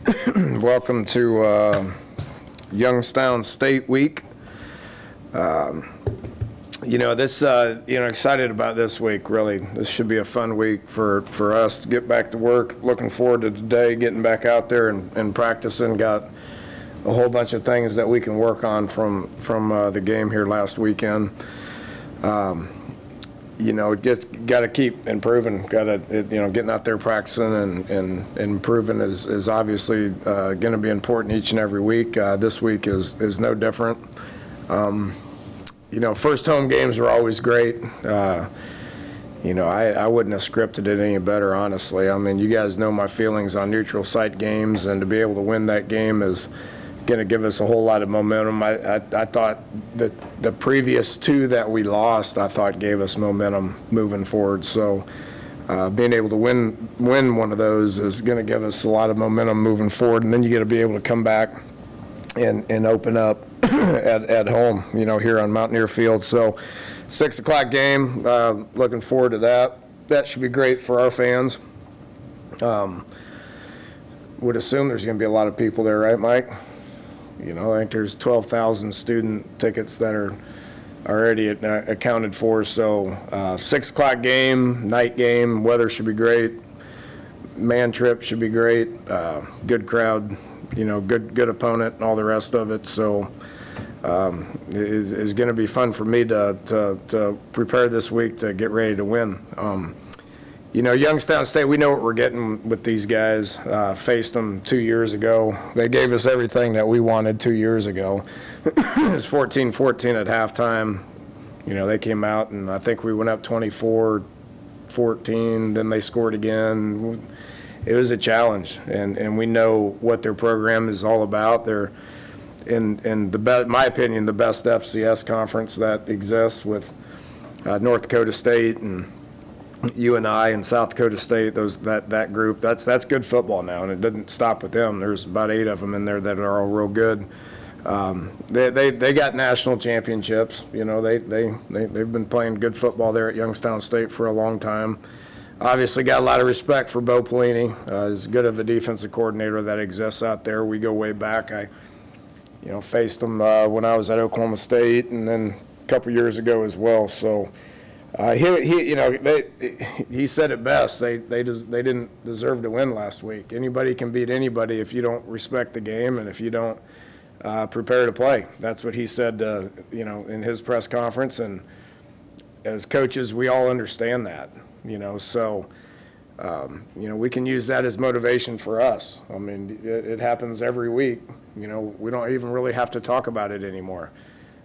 Welcome to Youngstown State Week. Excited about this week, really. This should be a fun week for us to get back to work. Looking forward to today, getting back out there and practicing. Got a whole bunch of things that we can work on from the game here last weekend. Just got to keep improving. Got to, getting out there practicing and improving is obviously going to be important each and every week. This week is no different. First home games are always great. I wouldn't have scripted it any better, honestly. I mean, you guys know my feelings on neutral site games, and to be able to win that game is going to give us a whole lot of momentum. I thought that the previous two that we lost, I thought gave us momentum moving forward. So being able to win one of those is going to give us a lot of momentum moving forward. And then you got to be able to come back and open up at home, here on Mountaineer Field. So 6 o'clock game, looking forward to that. That should be great for our fans. Would assume there's going to be a lot of people there, right, Mike? I think there's 12,000 student tickets that are already accounted for. So 6 o'clock game, night game, weather should be great. Man trip should be great. Good crowd, good opponent and all the rest of it. So is going to be fun for me to prepare this week to get ready to win. Youngstown State, we know what we're getting with these guys. Faced them 2 years ago. They gave us everything that we wanted 2 years ago. It was 14-14 at halftime. They came out, and I think we went up 24-14. Then they scored again. It was a challenge, and we know what their program is all about. They're, in my opinion, the best FCS conference that exists, with North Dakota State and UNI and South Dakota State, that group. That's good football now, and it didn't stop with them. There's about 8 of them in there that are all real good. They got national championships. They've been playing good football there at Youngstown State for a long time. Obviously got a lot of respect for Bo Pelini. As good of a defensive coordinator that exists out there. We go way back. I faced him when I was at Oklahoma State, and then a couple years ago as well. So he said it best. They didn't deserve to win last week. Anybody can beat anybody if you don't respect the game and if you don't prepare to play. That's what he said, in his press conference. And as coaches, we all understand that. So we can use that as motivation for us. I mean, it happens every week. We don't even really have to talk about it anymore.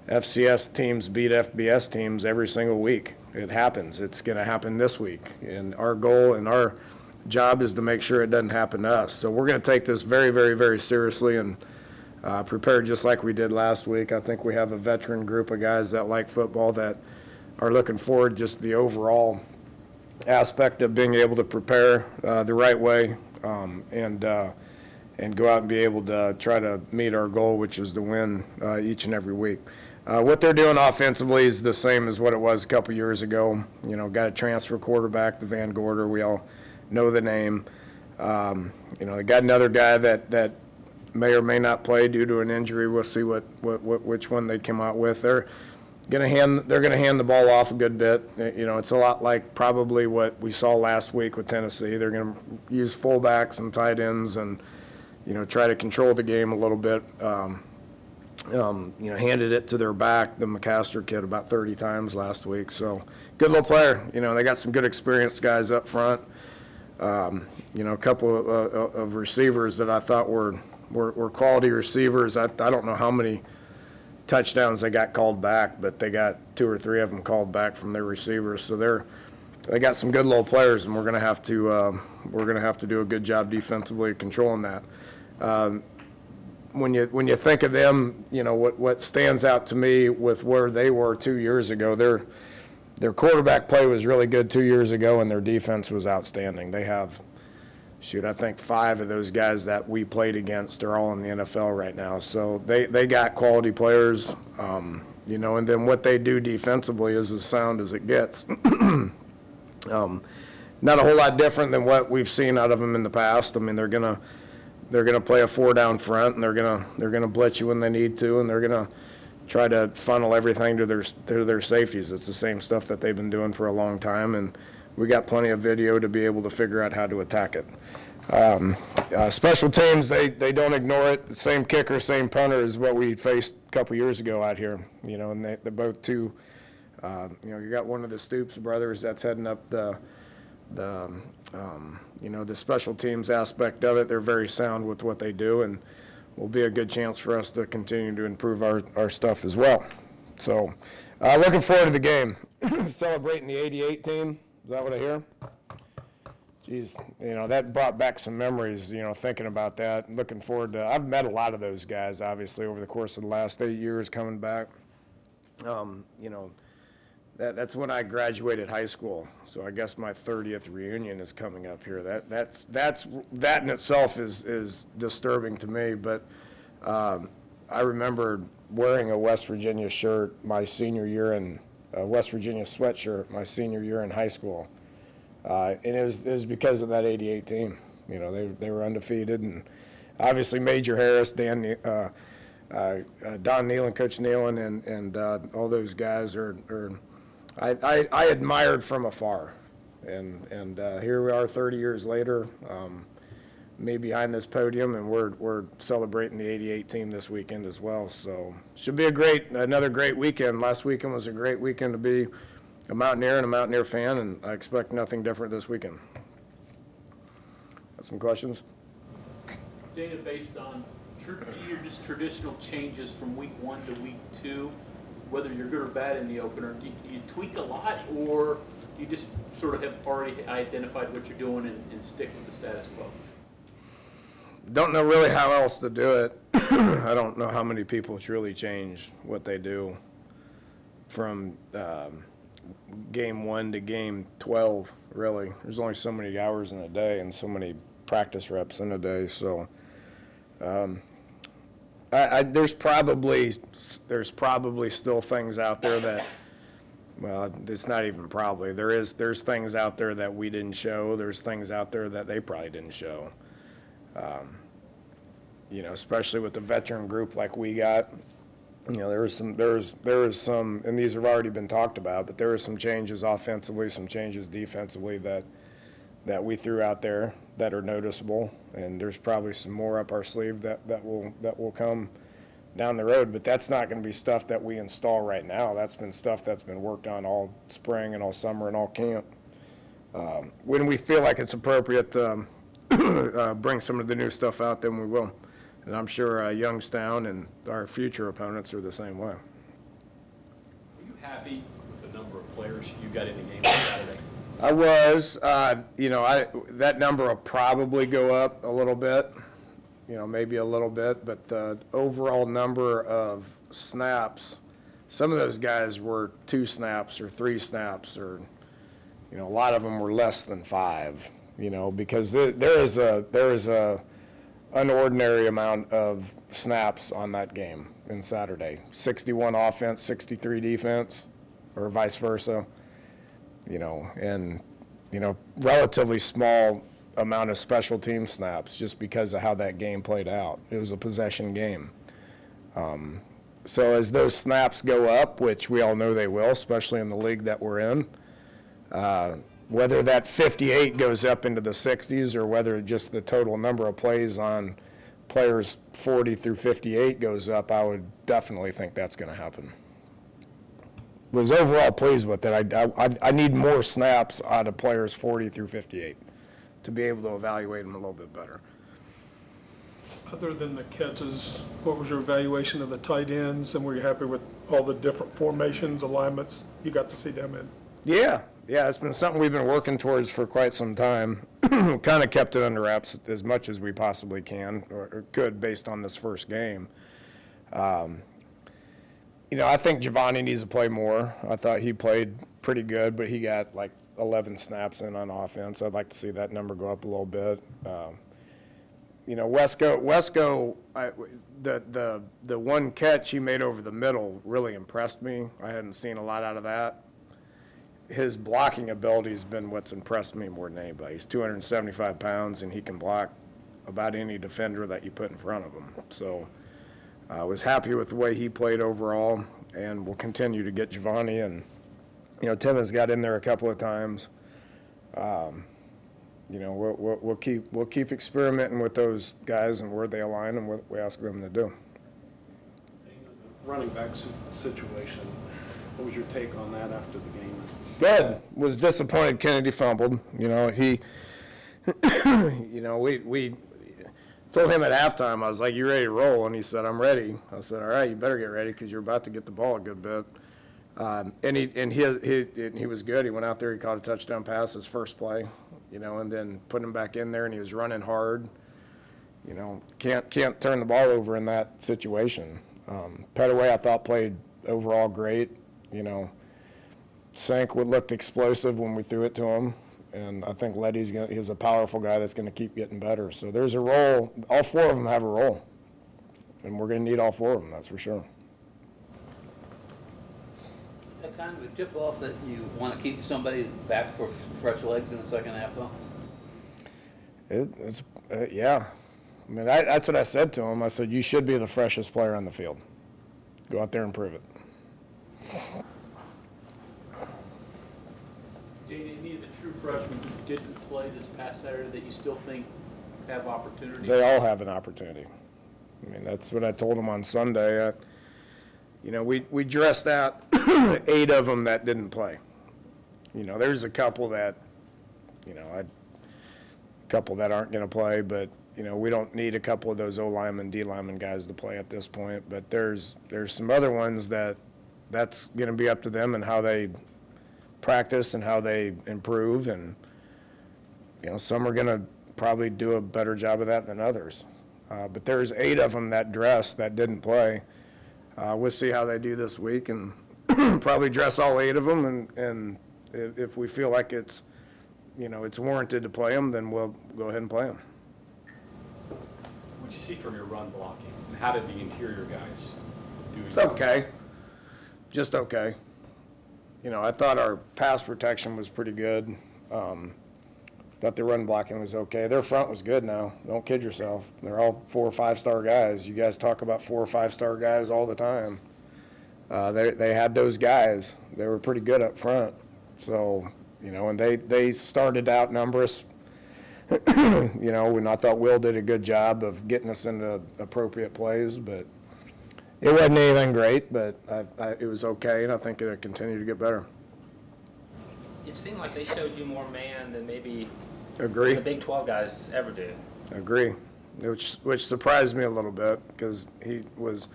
FCS teams beat FBS teams every single week. It happens. It's going to happen this week. And our goal and our job is to make sure it doesn't happen to us. So we're going to take this very, very, very seriously and prepare just like we did last week. I think we have a veteran group of guys that like football that are looking forward just the overall aspect of being able to prepare the right way and go out and be able to try to meet our goal, which is to win each and every week. What they're doing offensively is the same as what it was a couple years ago. Got a transfer quarterback, the Van Gorder. We all know the name. They got another guy that may or may not play due to an injury. We'll see which one they come out with. They're going to hand the ball off a good bit. It's a lot like probably what we saw last week with Tennessee. They're going to use fullbacks and tight ends and try to control the game a little bit. Handed it to their back, the McCaster kid, about 30 times last week. So good little player. They got some good experienced guys up front. A couple of receivers that I thought were quality receivers. I don't know how many touchdowns they got called back, but they got 2 or 3 of them called back from their receivers. So they got some good little players, and we're going to have to do a good job defensively controlling that. When you think of them, what stands out to me with where they were 2 years ago, their quarterback play was really good 2 years ago, and their defense was outstanding. They have, I think 5 of those guys that we played against are all in the NFL right now. So they got quality players, and then what they do defensively is as sound as it gets. Not a whole lot different than what we've seen out of them in the past. I mean, they're going to gonna play a 4 down front, and they're gonna blitz you when they need to, and they're gonna try to funnel everything to their safeties. It's the same stuff that they've been doing for a long time, and we got plenty of video to be able to figure out how to attack it. Special teams, they don't ignore it. The same kicker, same punter is what we faced a couple years ago out here. You know, and they're both two. You know, you got one of the Stoops brothers that's heading up the you know, the special teams aspect of it. They're very sound with what they do, and will be a good chance for us to continue to improve our stuff as well. So, looking forward to the game. Celebrating the '88 team. Is that what I hear? Geez, you know, that brought back some memories, you know, thinking about that. Looking forward to, I've met a lot of those guys, obviously, over the course of the last 8 years coming back. You know, that's when I graduated high school. So I guess my 30th reunion is coming up here. That in itself is disturbing to me, but I remember wearing a West Virginia shirt my senior year in, a West Virginia sweatshirt my senior year in high school. And it was because of that '88 team. You know, they were undefeated, and obviously Major Harris, Don Nealon, Coach Nealon, and all those guys I admired from afar. And here we are 30 years later, me behind this podium, and we're celebrating the '88 team this weekend as well. So should be another great weekend. Last weekend was a great weekend to be a Mountaineer and a Mountaineer fan, and I expect nothing different this weekend. Got some questions? Dana, based on just traditional changes from week 1 to week 2, whether you're good or bad in the opener, do you tweak a lot, or do you just sort of have already identified what you're doing and stick with the status quo? Don't know really how else to do it. I don't know how many people truly change what they do from game 1 to game 12, really. There's only so many hours in a day and so many practice reps in a day, so there's probably still things out there that, well, it's not even probably. There's things out there that we didn't show. There's things out there that they probably didn't show. You know, especially with the veteran group like we got. You know, there is some, and these have already been talked about, but there are some changes offensively, some changes defensively that we threw out there that are noticeable, and there's probably some more up our sleeve that will come down the road. But that's not going to be stuff that we install right now. That's been stuff that's been worked on all spring and all summer and all camp. When we feel like it's appropriate to bring some of the new stuff out, then we will. And I'm sure Youngstown and our future opponents are the same way. Are you happy with the number of players you got in the game on Saturday? I was. You know, that number will probably go up a little bit, you know, maybe a little bit, but the overall number of snaps, some of those guys were 2 snaps or 3 snaps, or, you know, a lot of them were less than 5, you know, because there is a unordinary amount of snaps on that game in Saturday. 61 offense, 63 defense, or vice versa. You know, and, you know, relatively small amount of special team snaps just because of how that game played out. It was a possession game. So as those snaps go up, which we all know they will, especially in the league that we're in, whether that 58 goes up into the 60s or whether just the total number of plays on players 40 through 58 goes up, I would definitely think that's going to happen. Was overall pleased with it. I need more snaps out of players 40 through 58 to be able to evaluate them a little bit better. Other than the catches, what was your evaluation of the tight ends, and were you happy with all the different formations, alignments you got to see them in? Yeah, it's been something we've been working towards for quite some time. Kind of kept it under wraps as much as we possibly can or could based on this first game. You know, I think Giovanni needs to play more. I thought he played pretty good, but he got like 11 snaps in on offense. I'd like to see that number go up a little bit. You know, Wesco, the one catch he made over the middle really impressed me. I hadn't seen a lot out of that. His blocking ability has been what's impressed me more than anybody. He's 275 pounds, and he can block about any defender that you put in front of him. So I was happy with the way he played overall, and we'll continue to get Giovanni. And, you know, Tim has got in there a couple of times. You know, we'll keep experimenting with those guys and where they align and what we ask them to do. Running back situation, what was your take on that after the game? Good. Was disappointed Kennedy fumbled. You know, he, you know, we told him at halftime, I was like, you ready to roll? And he said, I'm ready. I said, all right, you better get ready because you're about to get the ball a good bit. And he was good. He went out there, he caught a touchdown pass his first play, you know, and then put him back in there, and he was running hard. You know, can't turn the ball over in that situation. Petaway, I thought, played overall great. You know, St looked explosive when we threw it to him, and I think he's a powerful guy that's going to keep getting better. So there's a role. All four of them have a role, and we're going to need all four of them, that's for sure. Is that kind of a tip-off that you want to keep somebody back for fresh legs in the second half, though? Yeah. I mean, that's what I said to him. I said, you should be the freshest player on the field. Go out there and prove it. Dana, any of the true freshmen who didn't play this past Saturday that you still think have opportunity? They all have an opportunity. I mean, that's what I told them on Sunday. You know, we dressed out 8 of them that didn't play. You know, there's a couple that, you know, a couple that aren't going to play, but you know, we don't need a couple of those O-lineman, D-lineman guys to play at this point, but there's some other ones that's going to be up to them and how they practice and how they improve, and you know, some are going to probably do a better job of that than others. But there's 8 of them that dressed that didn't play. We'll see how they do this week, and probably dress all 8 of them, and if we feel like it's, you know, it's warranted to play them, then we'll go ahead and play them. What did you see from your run blocking, and how did the interior guys do? It's okay. Just okay. You know, I thought our pass protection was pretty good. Thought the run blocking was okay. Their front was good now. Don't kid yourself. They're all 4 or 5-star guys. You guys talk about 4 or 5-star guys all the time. They had those guys. They were pretty good up front. So, you know, and they started to outnumber us. You know, and I thought Will did a good job of getting us into appropriate plays, but it wasn't anything great, but it was okay, and I think it'll continue to get better. It seemed like they showed you more man than maybe Agree. the Big 12 guys ever do. Agree, which surprised me a little bit because he was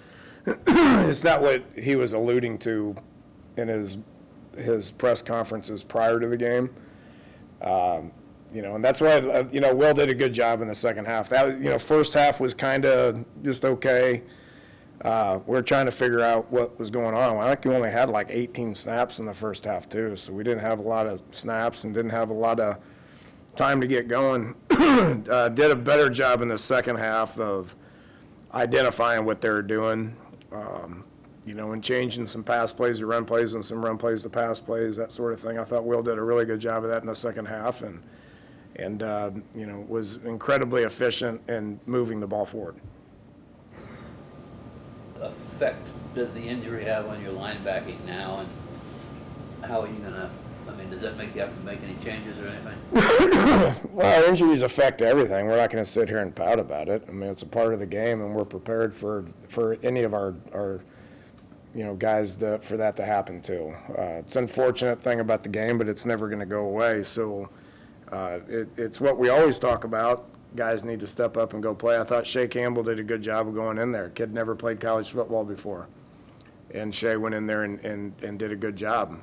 it's not what he was alluding to in his press conferences prior to the game. You know, and that's why, you know, Will did a good job in the second half. That, you know, first half was kind of just okay. We're trying to figure out what was going on. I think we only had like 18 snaps in the first half, too, so we didn't have a lot of snaps and didn't have a lot of time to get going. Did a better job in the second half of identifying what they were doing, you know, and changing some pass plays to run plays and some run plays to pass plays, that sort of thing. I thought Will did a really good job of that in the second half, and you know, was incredibly efficient in moving the ball forward. Effect does the injury have on your linebacking now, and how are you gonna? I mean, does that make you have to make any changes or anything? Well, injuries affect everything. We're not going to sit here and pout about it. I mean, it's a part of the game, and we're prepared for any of our you know, guys for that to happen too. It's an unfortunate thing about the game, but it's never going to go away. So it's what we always talk about. Guys need to step up and go play. I thought Shea Campbell did a good job of going in there. Kid never played college football before, and Shea went in there and did a good job.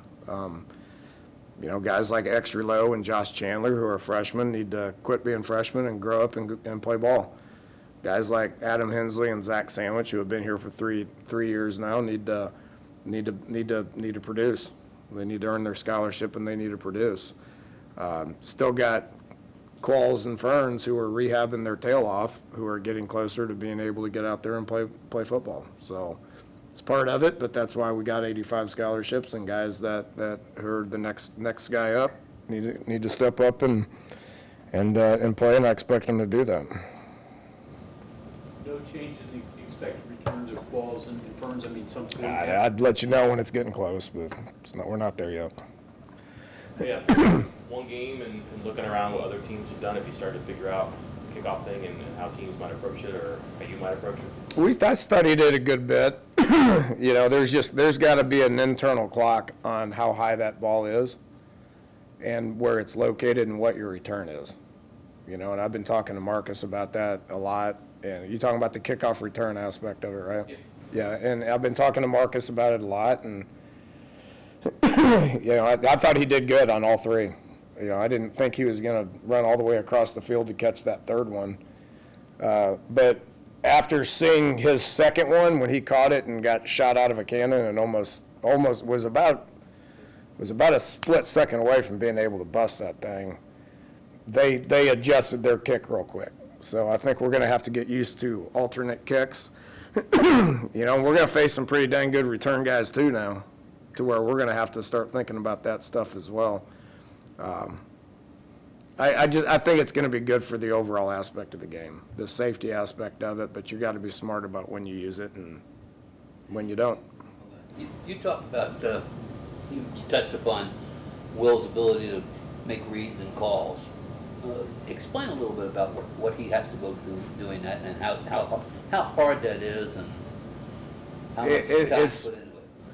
You know, guys like Extra Low and Josh Chandler, who are freshmen, need to quit being freshmen and grow up and play ball. Guys like Adam Hensley and Zach Sandwich, who have been here for three years now, need to produce. They need to earn their scholarship, and they need to produce. Still got Qualls and Ferns, who are rehabbing their tail off, who are getting closer to being able to get out there and play football. So it's part of it, but that's why we got 85 scholarships, and guys that are the next guy up need to step up and play, and I expect them to do that. No change in the expected returns of balls and ferns. I mean, some. I'd let you know when it's getting close, but we're not there yet. Yeah, one game and looking around what other teams have done, if you start to figure out the kickoff thing and how teams might approach it or how you might approach it? I studied it a good bit. You know, there's got to be an internal clock on how high that ball is and where it's located and what your return is. You know, and I've been talking to Marcus about that a lot. And you're talking about the kickoff return aspect of it, right? Yeah. Yeah, and I've been talking to Marcus about it a lot, and you know, I thought he did good on all three. You know, I didn't think he was going to run all the way across the field to catch that third one. But after seeing his second one, when he caught it and got shot out of a cannon and almost was about a split second away from being able to bust that thing, they adjusted their kick real quick. So I think we're going to have to get used to alternate kicks. You know, we're going to face some pretty dang good return guys too now, to where we're going to have to start thinking about that stuff as well. I think it's going to be good for the overall aspect of the game, the safety aspect of it, but you got to be smart about when you use it and when you don't. You talked about, you touched upon Will's ability to make reads and calls. Explain a little bit about what he has to go through doing that and how hard that is and how much time put into it.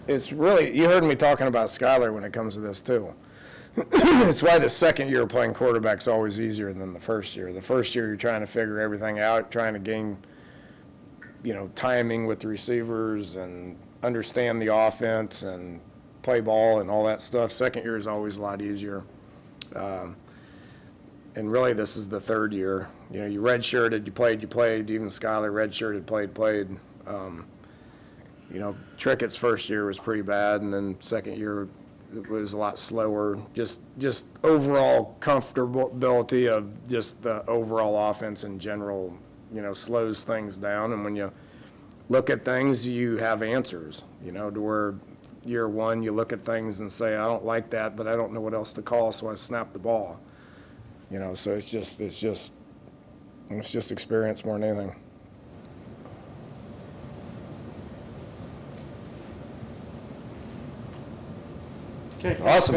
It's really, you heard me talking about Skyler when it comes to this too. It's why the second year playing quarterback's always easier than the first year. The first year you're trying to figure everything out, trying to gain, you know, timing with the receivers and understand the offense and play ball and all that stuff. Second year is always a lot easier. And really, this is the third year. You know, you redshirted, you played. Even Skyler redshirted, played. You know, Trickett's first year was pretty bad, and then second year it was a lot slower. Just overall comfortability of just the overall offense in general, you know, slows things down. And when you look at things, you have answers, you know, to where year one you look at things and say, I don't like that, but I don't know what else to call, so I snap the ball. You know, so it's just experience more than anything. Okay. Awesome.